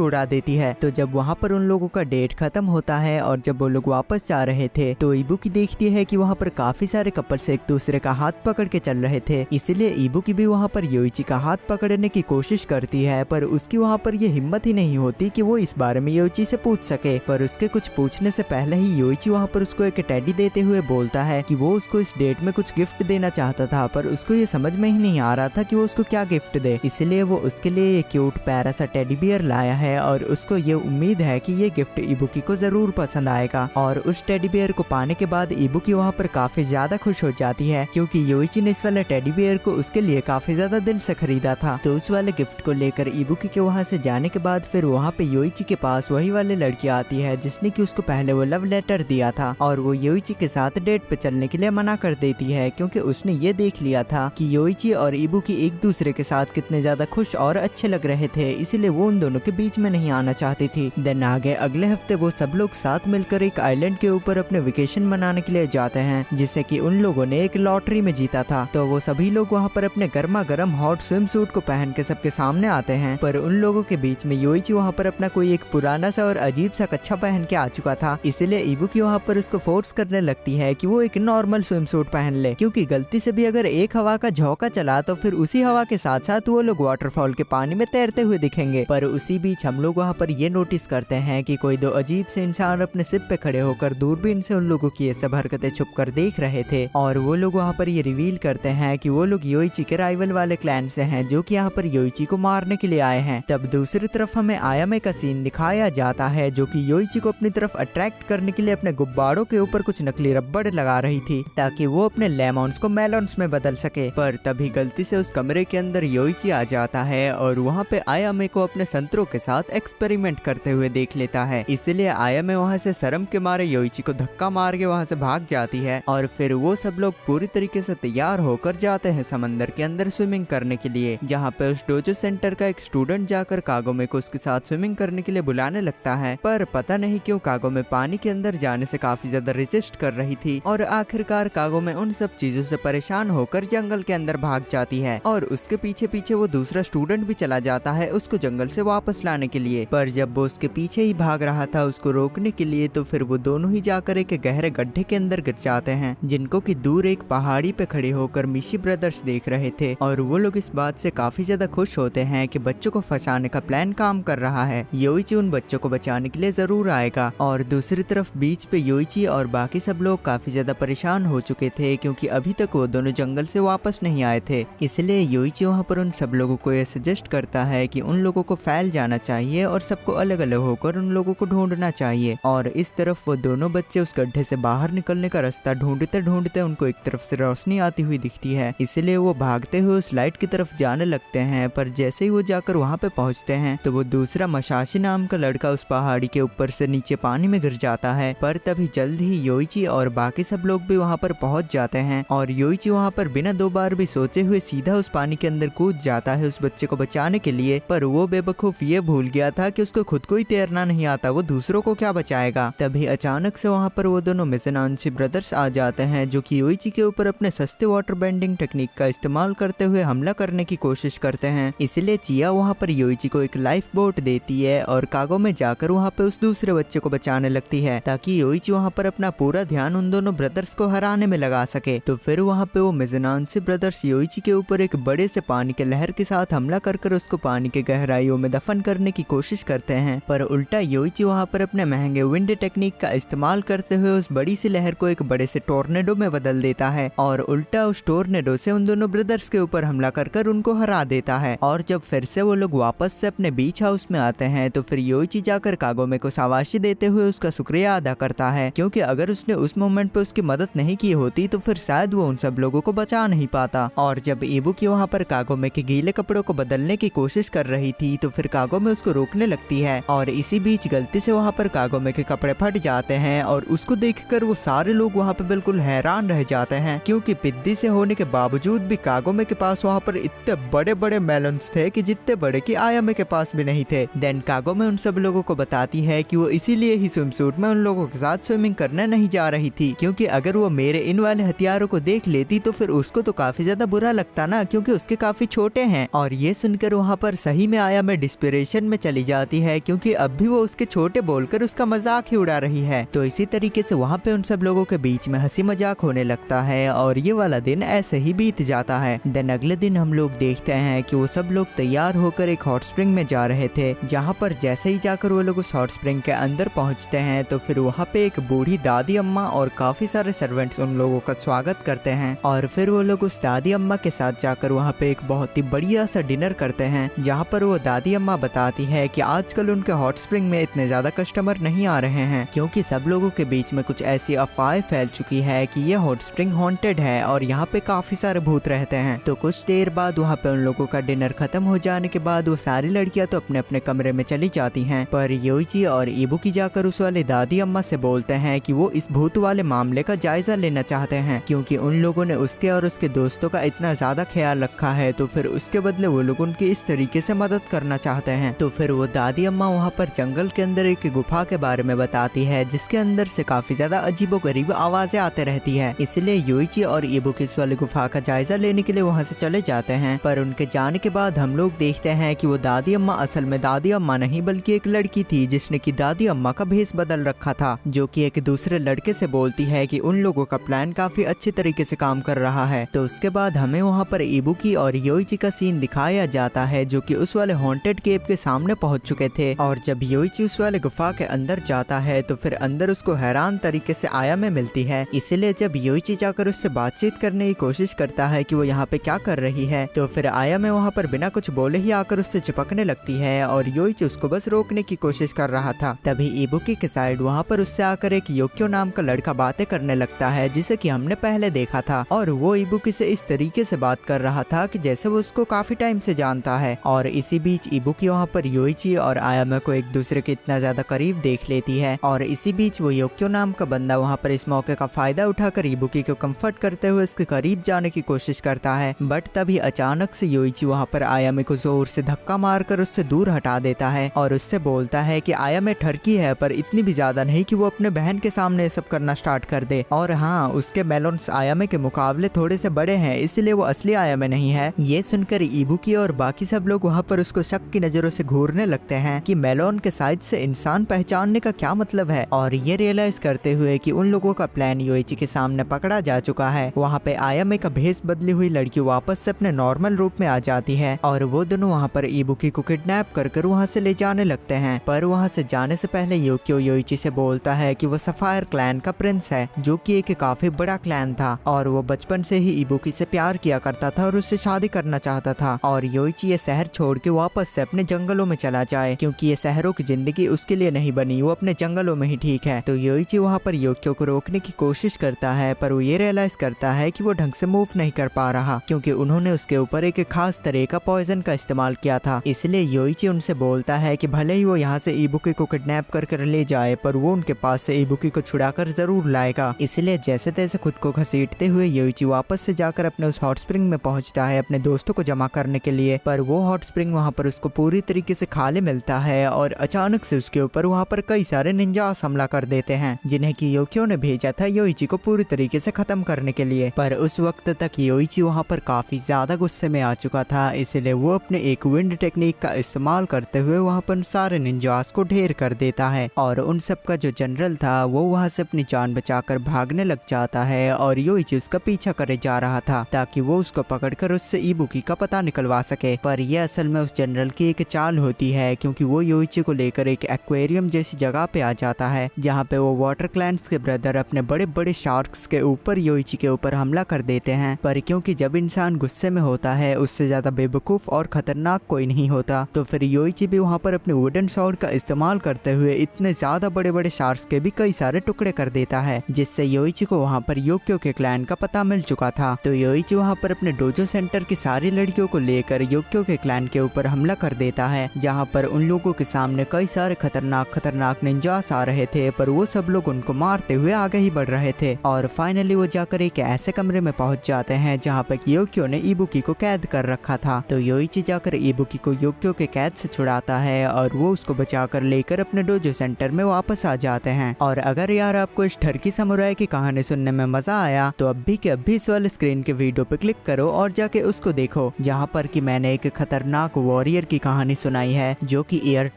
[SPEAKER 1] उड़ा देती है। तो जब वहाँ पर उन लोगों का डेट खत्म होता है और जब वो लोग वापस जा रहे थे तो इबुकी देखती है कि वहाँ पर काफी सारे कपल्स एक दूसरे का हाथ पकड़ के चल रहे थे, इसलिए इबुकी भी वहाँ पर योइची का हाथ पकड़ने की कोशिश करती है, पर उसकी वहाँ पर ये हिम्मत ही नहीं होती कि वो इस बारे में योइची से पूछ सके। पर उसके कुछ पूछने से पहले ही योइची वहाँ पर उसको एक टेडी देते हुए बोलता है कि वो उसको इस डेट में कुछ गिफ्ट देना चाहता था, पर उसको ये समझ में ही नहीं आ रहा था कि वो उसको क्या गिफ्ट दे, इसलिए वो उसके लिए ये क्यूट प्यारा सा टेडी बियर लाया है और उसको ये उम्मीद है कि ये गिफ्ट इबुकी को जरूर पसंद आएगा। और उस टेडी बियर को पाने के बाद इबुकी वहाँ पर काफी ज्यादा खुश हो जाती है, क्योंकि योइची ने इस वाले टेडी बियर को उसके लिए काफी ज्यादा दिल से खरीदा था। तो उस वाले गिफ्ट को लेकर इबुकी के वहाँ से जाने के बाद फिर वहाँ पे योइची के पास वही वाली लड़की आती है जिसने कि उसको पहले वो लव लेटर दिया था, और वो योइची के साथ डेट पे चलने के लिए मना कर देती है, क्योंकि उसने ये देख लिया था कि योइची और इबुकी एक दूसरे के साथ कितने ज्यादा खुश और अच्छे लग रहे थे, इसलिए वो उन दोनों के बीच में नहीं आना चाहती थी। देन आगे अगले हफ्ते वो सब लोग साथ मिलकर एक आइलैंड के ऊपर अपने वेकेशन मनाने के लिए जाते हैं, जिससे कि उन लोगों ने एक लॉटरी में जीता था। तो वो सभी लोग वहाँ पर अपने गर्मा गर्म हॉट स्विम सूट को पहन के सबके सामने आते हैं, पर उन लोगों के बीच में योइची वहाँ पर अपना कोई एक पुराना सा और अजीब सा कच्छा पहन के आ चुका था, इसलिए इबुकी वहाँ पर उसको फोर्स करने लगती है कि वो एक नॉर्मल स्विम सूट पहन ले, क्योंकि गलती से भी अगर एक हवा का झोंका चला तो फिर उसी हवा के साथ साथ वो लोग वाटरफॉल के पानी में तैरते हुए दिखेंगे। पर उसी बीच हम लोग वहाँ पर ये नोटिस करते हैं कि कोई दो अजीब से इंसान अपने सिप पे खड़े होकर दूरबीन से उन लोगों की ये सब हरकतें छुप कर देख रहे थे। और वो लोग वहाँ पर ये रिवील करते हैं कि वो लोग योइची के राइवल वाले क्लैन से हैं, जो कि यहाँ पर योइची को मारने के लिए आए हैं। तब दूसरी तरफ हमें आयामे का सीन दिखाया जाता है, जो कि योइची को अपनी तरफ अट्रैक्ट करने के लिए अपने गुब्बारों के ऊपर कुछ नकली रबड़ लगा रही थी, ताकि वो अपने लेमॉन्स को मेलॉन्स में बदल सके। पर तभी गलती से उस कमरे के अंदर योइची आ जाता है और वहाँ पे आयामे को अपने संतरों के साथ एक्सपेरिमेंट करते हुए देख लेता है। इसलिए आयामे वहाँ से शर्म के मारे योइची को धक्का मार के वहाँ से भाग जाती है। और फिर वो सब लोग पूरी तरीके से तैयार होकर जाते हैं समंदर के अंदर स्विमिंग करने के लिए, जहाँ पे उस डोजो सेंटर का एक स्टूडेंट जाकर कागोमे को उसके साथ स्विमिंग करने के लिए बुलाने लगता है। पर पता नहीं क्यों कागोमे पानी के अंदर जाने से काफी ज्यादा रेजिस्ट कर रही थी और आखिरकार कागोमे उन सब चीजों से परेशान होकर जंगल के अंदर भाग जाती है। और उसके पीछे पीछे वो दूसरा स्टूडेंट भी चला जाता है उसको जंगल से वापस लाने के लिए। पर जब वो उसके पीछे ही भाग रहा था उसको रोकने के लिए, तो फिर वो दोनों ही जाकर एक गहरे गड्ढे के अंदर गिर जाते हैं, जिनको कि दूर एक पहाड़ी पे खड़े होकर मिशी ब्रदर्स देख रहे थे। और वो लोग इस बात से काफी ज्यादा खुश होते हैं कि बच्चों को फंसाने का प्लान काम कर रहा है, योइची उन बच्चों को बचाने के लिए जरूर आएगा। और दूसरी तरफ बीच पे योइची और बाकी सब लोग काफी ज्यादा परेशान हो चुके थे, क्योंकि अभी तक वो दोनों जंगल से वापस नहीं आए थे। इसलिए योइची वहाँ पर उन सब लोगों को ये सजेस्ट करता है कि उन लोगों को फैल जाना चाहिए और सबको अलग अलग होकर उन लोगों को ढूंढना चाहिए। और इस तरफ वो दोनों बच्चे उस गड्ढे से बाहर निकलने का रास्ता ढूंढते ढूंढते उनको एक तरफ से रोशनी आती हुई दिखती है, इसलिए वो भागते हुए उस लाइट की तरफ जाने लगते हैं। पर जैसे ही वो जाकर वहाँ पे पहुँचते हैं तो वो दूसरा मशाशी नाम का लड़का उस पहाड़ी के ऊपर से नीचे पानी में गिर जाता है। पर तभी जल्द ही योइची और बाकी सब लोग भी वहाँ पर पहुँच जाते हैं और योइची वहाँ पर बिना दो बार भी सोचे हुए सीधा उस पानी के अंदर कूद जाता है उस बच्चे को बचाने के लिए। पर वो बेवकूफ ये भूल गया था कि उसको खुद को ही तैरना नहीं आता, वो दूसरों को क्या बचाएगा। तभी अचानक से वहाँ पर वो दोनों मिज़नांशी ब्रदर्स आ जाते हैं, जो कि योइची के ऊपर अपने सस्ते वाटर बेंडिंग टेक्निक का इस्तेमाल करते हुए हमला करने की कोशिश करते हैं। इसलिए चिया वहाँ पर योइची को एक लाइफ बोट देती है और कागोमे जाकर वहाँ पे उस दूसरे बच्चे को बचाने लगती है, ताकि योइची वहाँ पर अपना पूरा ध्यान उन दोनों ब्रदर्स को हराने में लगा सके। तो फिर वहाँ पे वो मिज़नांशी ब्रदर्स योइची के ऊपर एक बड़े से पानी के लहर के साथ हमला कर उसको पानी के गहराइयों में दफन करने की कोशिश करते हैं। पर उल्टा योइची वहाँ पर अपने महंगे विंड टेक्निक का इस्तेमाल करते हुए उस बड़ी सी लहर को एक बड़े से टोर्नेडो में बदल देता है और उल्टा उस टोर्नेडो से उन दोनों ब्रदर्स के ऊपर हमला कर उनको हरा देता है। और जब फिर से वो लोग वापस से अपने बीच हाउस में आते हैं तो फिर योइची जाकर कागोमे को शाबाशी देते हुए उसका शुक्रिया अदा करता है, क्योंकि अगर उसने उस मोमेंट पे उसकी मदद नहीं की होती तो फिर शायद वो उन सब लोगों को बचा नहीं पाता। और जब इबुकी वहाँ पर कागोमे के गीले कपड़ों को बदलने की कोशिश कर रही थी तो फिर कागोमे उसको रोकने लगती है और इसी बीच गलती से वहाँ पर कागोमे के कपड़े फट जाते हैं और उसको देखकर वो सारे लोग वहाँ पे बिल्कुल हैरान रह जाते हैं, क्योंकि पिद्दी से होने के बावजूद भी कागोमे के पास वहाँ पर इतने बड़े बड़े मेलन्स थे कि जितने बड़े कि आयामे के पास भी नहीं थे। देन कागोमे उन सब लोगों को बताती है कि वो इसीलिए ही स्विम सूट में उन लोगों के साथ स्विमिंग करने नहीं जा रही थी, क्योंकि अगर वो मेरे इन वाले हथियारों को देख लेती तो फिर उसको तो काफी ज्यादा बुरा लगता ना, क्योंकि उसके काफी छोटे हैं। और ये सुनकर वहाँ पर सही में आयामे डिस्पिरेशन में चली जाती है, क्योंकि अब भी वो उसके छोटे बोलकर उसका मजाक ही उड़ा रही है। तो इसी तरीके से वहाँ पे उन सब लोगों के बीच में हंसी मजाक होने लगता है और ये वाला दिन ऐसे ही बीत जाता है। देन अगले दिन हम लोग देखते हैं कि वो सब लोग तैयार होकर एक हॉट स्प्रिंग में जा रहे थे, जहाँ पर जैसे ही जाकर वो लोग उस हॉट स्प्रिंग के अंदर पहुँचते हैं तो फिर वहाँ पे एक बूढ़ी दादी अम्मा और काफी सारे सर्वेंट्स उन लोगों का स्वागत करते हैं। और फिर वो लोग उस दादी अम्मा के साथ जाकर वहाँ पे एक बहुत ही बढ़िया सा डिनर करते हैं, जहाँ पर वो दादी अम्मा बताती है कि आजकल उनके हॉट स्प्रिंग में इतने ज्यादा कस्टमर नहीं आ रहे हैं, क्योंकि सब लोगों के बीच में कुछ ऐसी अफवाहें फैल चुकी है कि ये हॉट स्प्रिंग हॉन्टेड है और यहाँ पे काफी सारे भूत रहते हैं। तो कुछ देर बाद वहाँ पे उन लोगों का डिनर खत्म हो जाने के बाद वो सारी लड़कियां तो अपने अपने कमरे में चली जाती हैं, पर योइची और इबुकी जाकर उस वाले दादी अम्मा से बोलते हैं कि वो इस भूत वाले मामले का जायजा लेना चाहते हैं, क्योंकि उन लोगों ने उसके और उसके दोस्तों का इतना ज्यादा ख्याल रखा है, तो फिर उसके बदले वो लोग उनकी इस तरीके से मदद करना चाहते हैं। तो फिर वो दादी अम्मा वहाँ पर जंगल के अंदर एक गुफा के बारे में बताती है, जिसके अंदर से काफी ज्यादा अजीबोगरीब आवाजें आते रहती है। इसलिए योइची और इबुकी इस वाली गुफा का जायजा लेने के लिए वहाँ से चले जाते हैं। पर उनके जाने के बाद हम लोग देखते हैं कि वो दादी अम्मा असल में दादी अम्मा नहीं बल्कि एक लड़की थी, जिसने की दादी अम्मा का भेष बदल रखा था, जो कि एक दूसरे लड़के से बोलती है कि उन लोगों का प्लान काफी अच्छे तरीके से काम कर रहा है। तो उसके बाद हमें वहाँ पर इबुकी और योइची का सीन दिखाया जाता है जो कि उस वाले हॉन्टेड केव के सामने पहुंच चुके थे। और जब योइची उस वाले गुफा के अंदर जाता है तो फिर अंदर उसको हैरान तरीके से आयामे मिलती है। इसीलिए जब योइची जाकर उससे बातचीत करने की कोशिश करता है कि वो यहाँ पे क्या कर रही है, तो फिर आयामे वहाँ पर बिना कुछ बोले ही आकर उससे चिपकने लगती है और योइची उसको बस रोकने की कोशिश कर रहा था। तभी इबुकी के साइड वहाँ पर उससे आकर एक योक्यो नाम का लड़का बातें करने लगता है जिसे कि हमने पहले देखा था, और वो इबुकी से इस तरीके से बात कर रहा था कि जैसे वो उसको काफी टाइम से जानता है। और इसी बीच इबुकी वहाँ पर योइची और आयामे को एक दूसरे के इतना ज्यादा करीब देख लेती है। और इसी बीच वो योक्यो नाम का बंदा वहाँ पर इस मौके का फायदा उठाकर इबुकी को कंफर्ट करते हुए उसके करीब जाने की कोशिश करता है। बट तभी अचानक से योइची वहाँ पर आयामे को जोर से धक्का मारकर उससे दूर हटा देता है और उससे बोलता है कि आयामे ठरकी है पर इतनी भी ज्यादा नहीं कि वो अपने बहन के सामने ये सब करना स्टार्ट कर दे। और हाँ, उसके मेलोन्स आयामे के मुकाबले थोड़े से बड़े हैं, इसलिए वो असली आयामे नहीं है। ये सुनकर इबुकी और बाकी सब लोग वहाँ पर उसको शक की नजरों से घूरने लगते हैं कि मेलोन के साइज से इंसान पहचानने का क्या मतलब है। और ये रियलाइज करते हुए कि उन लोगों का प्लान योइची के सामने पकड़ा जा चुका है, वहाँ पे आयामे का भेष बदली हुई लड़की वापस से अपने नॉर्मल रूप में आ जाती है और वो दोनों वहाँ पर इबुकी को किडनैप कर वहाँ से ले जाने लगते हैं। पर वहाँ से जाने से पहले योक्यो योइची से बोलता है कि वो सफायर क्लैन का प्रिंस है, जो कि एक काफी बड़ा क्लैन था और वो बचपन से ही इबुकी से प्यार किया करता था और उससे शादी करना चाहता था। और योइची ये शहर छोड़ के वापस से अपने जंगलों में चला जाए, क्योंकि ये शहरों की जिंदगी उसके लिए नहीं बनी, वो अपने जंगलों में ही ठीक है। तो योइची वहाँ पर योक्यो को रोकने की कोशिश करता है, पर वो ये रियलाइज करता है कि वो ढंग से मूव नहीं कर पा रहा, क्योंकि उन्होंने उसके ऊपर एक खास तरह का पॉइजन का इस्तेमाल किया था। इसलिए योइची उनसे बोलता है कि भले ही वो यहाँ से इबुकी को किडनैप कर ले जाए, पर वो उनके पास से इबुकी को छुड़ाकर जरूर लाएगा। इसलिए जैसे तैसे खुद को घसीटते हुए योइची वापस से जाकर अपने उस हॉट स्प्रिंग में पहुंचता है अपने दोस्तों को जमा करने के लिए। पर वो हॉट स्प्रिंग वहाँ पर उसको पूरी तरीके से खाली मिलता है और अचानक से उसके ऊपर वहाँ पर कई सारे निंजास हमला कर देते हैं, जिन्हें कि योक्यो ने भेजा था योइची को पूरी तरीके से खत्म करने के लिए। पर उस वक्त तक योइची वहाँ पर काफी ज्यादा गुस्से में आ चुका था, इसलिए वो अपने एक विंड टेक्निक का इस्तेमाल करते हुए वहाँ पर सारे निंजास को ढेर कर देता है। और उन सब का जो जनरल था वो वहाँ से अपनी जान बचाकर भागने लग जाता है और योइची उसका पीछा करे जा रहा था ताकि वो उसको पकड़कर उससे इबुकी का पता निकलवा सके। पर यह असल में उस जनरल की एक चाल होती है, क्योंकि वो योइची को लेकर एक एक्वेरियम जैसी जगह पे आ जाता है जहाँ पे वो वाटर क्लैंस के ब्रदर अपने बड़े बड़े शार्क्स के ऊपर योइची के ऊपर हमला कर देते हैं। पर क्योंकि जब इंसान गुस्से में होता है उससे ज्यादा बेवकूफ और खतरनाक कोई नहीं होता, तो फिर योइची भी वहाँ पर अपने वुडन सॉर्ड का इस्तेमाल करते हुए इतने ज्यादा बड़े बड़े शार्क्स के भी कई सारे टुकड़े कर देता है, जिससे योइची को वहाँ पर योक्यो के क्लैन का पता मिल चुका था। तो योइची वहाँ पर अपने डोजो सेंटर की सारी लड़कियों को लेकर योक्यो के क्लैन के ऊपर हमला कर देता है, जहाँ पर उन लोगों के सामने कई सारे खतरनाक निंजास आ रहे थे, पर वो सब लोग उनको मारते हुए आगे ही बढ़ रहे थे। और फाइनली वो जाकर एक ऐसे कमरे में पहुंच जाते हैं जहाँ पर योक्यो ने इबुकी को कैद कर रखा था। तो योइची जाकर इबुकी को योक्यो के कैद से छुड़ाता है और वो उसको बचाकर लेकर अपने डोजो सेंटर में वापस आ जाते हैं। और अगर यार आपको इस ठरकी समुराई की कहानी सुनने में मजा आया तो अभी के अभी इस वाले स्क्रीन के वीडियो पे क्लिक करो और जाके उसको देखो, जहाँ पर कि मैंने एक खतरनाक वॉरियर की कहानी सुनाई है जो कि ईयर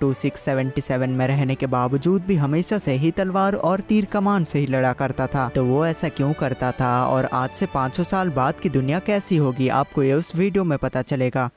[SPEAKER 1] 2677 में रहने के बावजूद भी हमेशा से ही तलवार और तीर कमान से ही लड़ा करता था। तो वो ऐसा क्यों करता था और आज से 500 साल बाद की दुनिया कैसी होगी, आपको ये उस वीडियो में पता चलेगा।